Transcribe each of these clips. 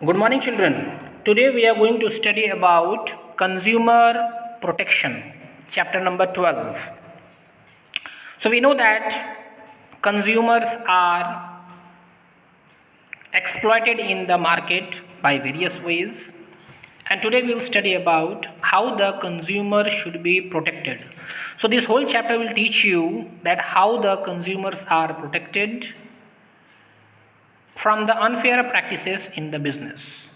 Good morning, children. Today we are going to study about consumer protection, chapter number 12. So, we know that consumers are exploited in the market by various ways, and today we will study about how the consumer should be protected. So, this whole chapter will teach you that how the consumers are protected from the unfair practices in the business.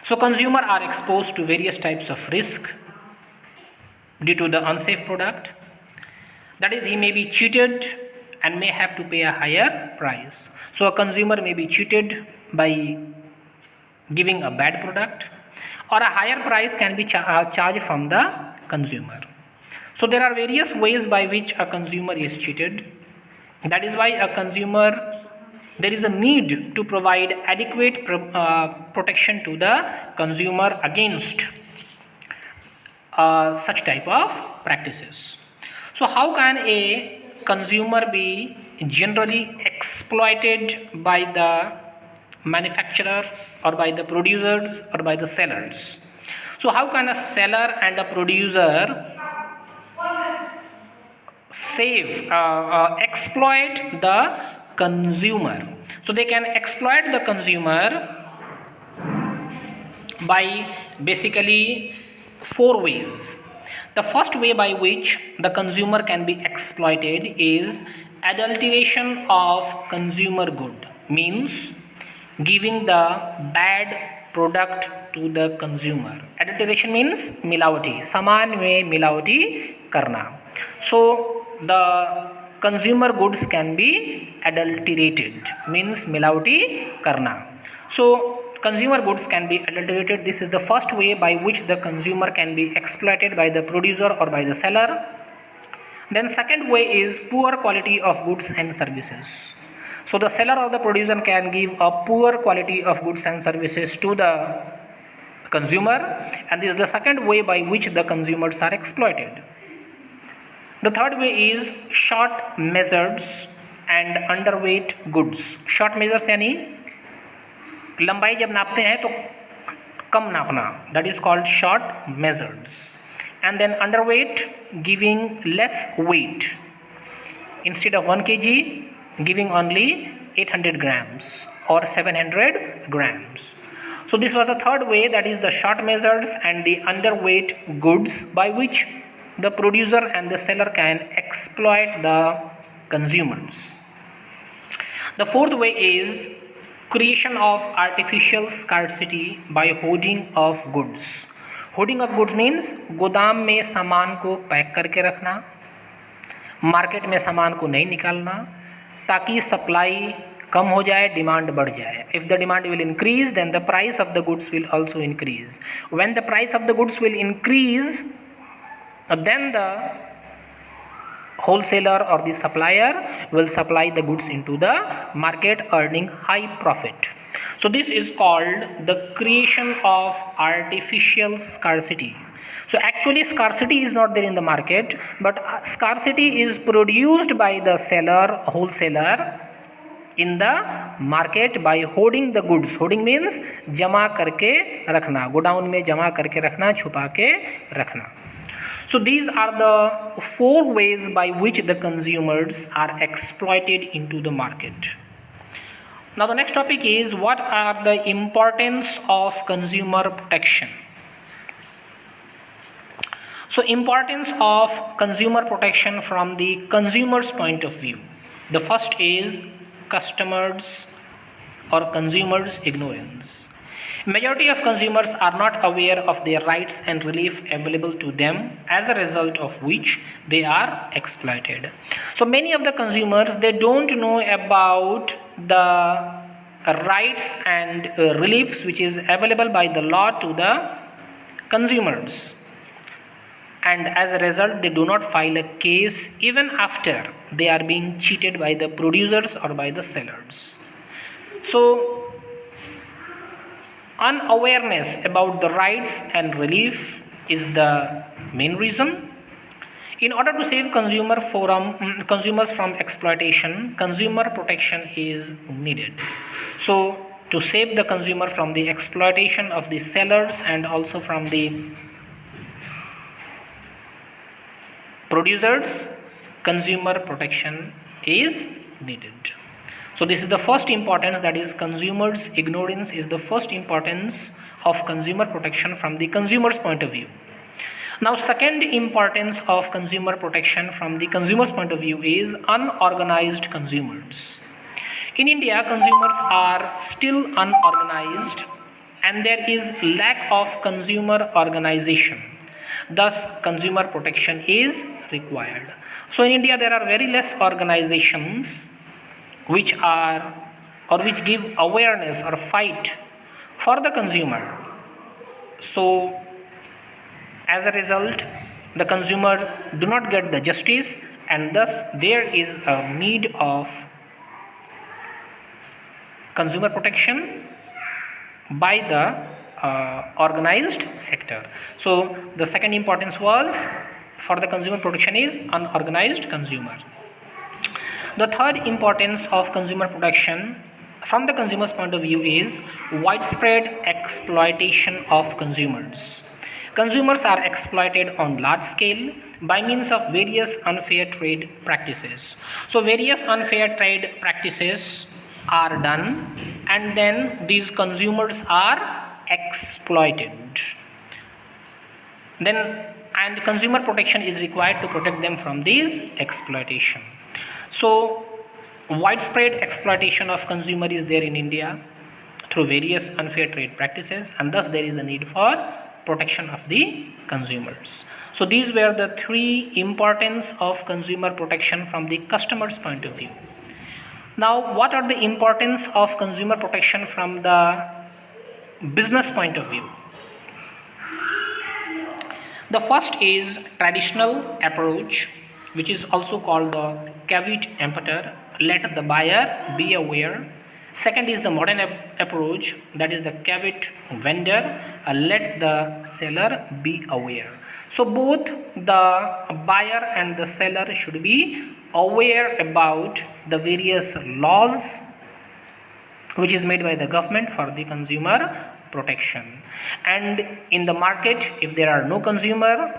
So consumers are exposed to various types of risk due to the unsafe product. That is, he may be cheated and may have to pay a higher price. So a consumer may be cheated by giving a bad product, or a higher price can be charged from the consumer. So there are various ways by which a consumer is cheated. That is why there is a need to provide adequate protection to the consumer against such type of practices. So how can a consumer be generally exploited by the manufacturer or by the producers or by the sellers? So how can a seller and a producer exploit the consumer? So they can exploit the consumer by basically four ways. The first way by which the consumer can be exploited is adulteration of consumer good, means giving the bad product to the consumer. Adulteration means मिलावटी, सामान में मिलावटी करना. So the consumer goods can be adulterated, means मिलावटी करना. So consumer goods can be adulterated. This is the first way by which the consumer can be exploited by the producer or by the seller. Then second way is poor quality of goods and services. So the seller or the producer can give a poor quality of goods and services to the consumer, and this is the second way by which the consumers are exploited. The third way is short measures and underweight goods. Short measures यानी लंबाई जब नापते हैं तो कम नापना, that is called short measures. And then underweight, giving less weight, instead of 1 kg giving only 800 grams or 700 grams. So this was the third way, that is the short measures and the underweight goods by which the producer and the seller can exploit the consumers. The fourth way is creation of artificial scarcity by hoarding of goods. Hoarding of goods means गोदाम में सामान को pack करके रखना, market में सामान को नहीं निकालना, ताकि सप्लाई कम हो जाए, डिमांड बढ़ जाए. If the demand will increase then the price of the goods will also increase. When the price of the goods will increase then the wholesaler or the supplier will supply the goods into the market, earning high profit. So this is called the creation of artificial scarcity. So actually scarcity is not there in the market, but scarcity is produced by the seller, wholesaler in the market by hoarding the goods. Hoarding means जमा करके रखना, godown में जमा करके रखना, छुपा के रखना. So these are the four ways by which the consumers are exploited into the market. Now the next topic is, what are the importance of consumer protection? So importance of consumer protection from the consumer's point of view. The first is customers or consumers' ignorance. Majority of consumers are not aware of their rights and relief available to them, as a result of which they are exploited. So many of the consumers, they don't know about the rights and reliefs which is available by the law to the consumers, and as a result they do not file a case even after they are being cheated by the producers or by the sellers. So unawareness about the rights and relief is the main reason. In order to save consumers from exploitation, consumer protection is needed. So to save the consumer from the exploitation of the sellers and also from the producers, consumer protection is needed. So this is the first importance, that is consumers ignorance is the first importance of consumer protection from the consumer's point of view. Now second importance of consumer protection from the consumer's point of view is unorganized consumers. In India, consumers are still unorganized and there is lack of consumer organization. Thus, consumer protection is required. So in India, there are very less organizations which are or which give awareness or fight for the consumer. So as a result, the consumer do not get the justice, and thus there is a need of consumer protection by the organized sector. So the second importance was for the consumer protection is unorganized consumer. The third importance of consumer protection from the consumer's point of view is widespread exploitation of consumers. Consumers are exploited on large scale by means of various unfair trade practices. So various unfair trade practices are done and then these consumers are exploited. And consumer protection is required to protect them from these exploitation. So widespread exploitation of consumer is there in India through various unfair trade practices, and thus there is a need for protection of the consumers. So these were the three importance of consumer protection from the customer's point of view. Now what are the importance of consumer protection from the business point of view? The first is traditional approach, which is also called the caveat emptor, let the buyer be aware. Second is the modern approach, that is the caveat vendor, let the seller be aware. So both the buyer and the seller should be aware about the various laws which is made by the government for the consumer protection. And in the market, if there are no consumer,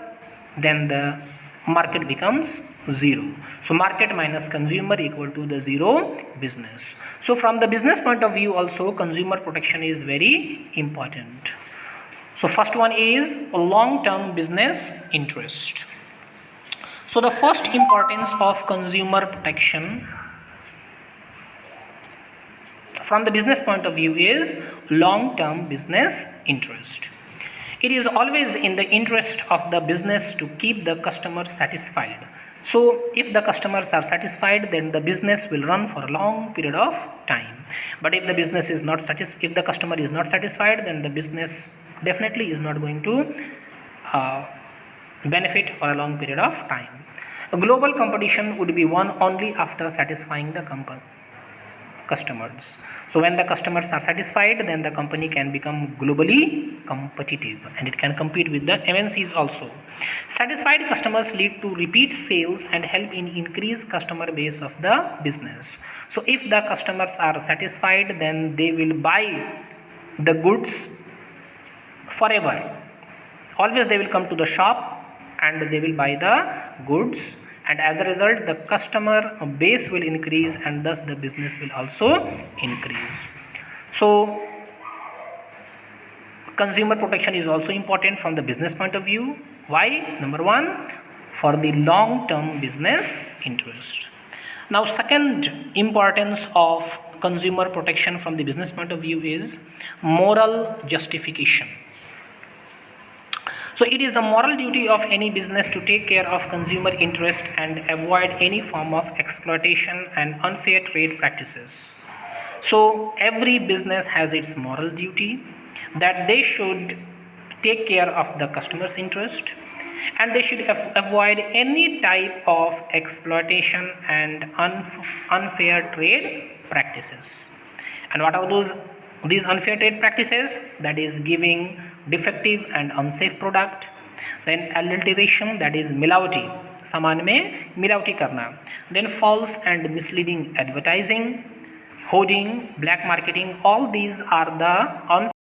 then the market becomes zero. So market minus consumer equal to the zero business. So from the business point of view also, consumer protection is very important. So first one is a long-term business interest. So the first importance of consumer protection from the business point of view is long-term business interest. It is always in the interest of the business to keep the customer satisfied. So if the customers are satisfied, then the business will run for a long period of time. But if the business is not satisfied, if the customer is not satisfied, then the business definitely is not going to benefit for a long period of time. A global competition would be won only after satisfying the customers. So when the customers are satisfied, then the company can become globally competitive and it can compete with the MNCs also. Satisfied customers lead to repeat sales and help in increase customer base of the business. So if the customers are satisfied, then they will buy the goods forever. Always they will come to the shop and they will buy the goods, and as a result the customer base will increase and thus the business will also increase. So consumer protection is also important from the business point of view. Why? Number one, for the long term business interest. Now second importance of consumer protection from the business point of view is moral justification. So it is the moral duty of any business to take care of consumer interest and avoid any form of exploitation and unfair trade practices. So every business has its moral duty that they should take care of the customer's interest and they should avoid any type of exploitation and unfair trade practices. And what are these unfair trade practices? That is giving defective and unsafe product, then adulteration, that is मिलावटी, सामान में मिलावटी करना, then false and misleading advertising, hoarding, black marketing, all these are the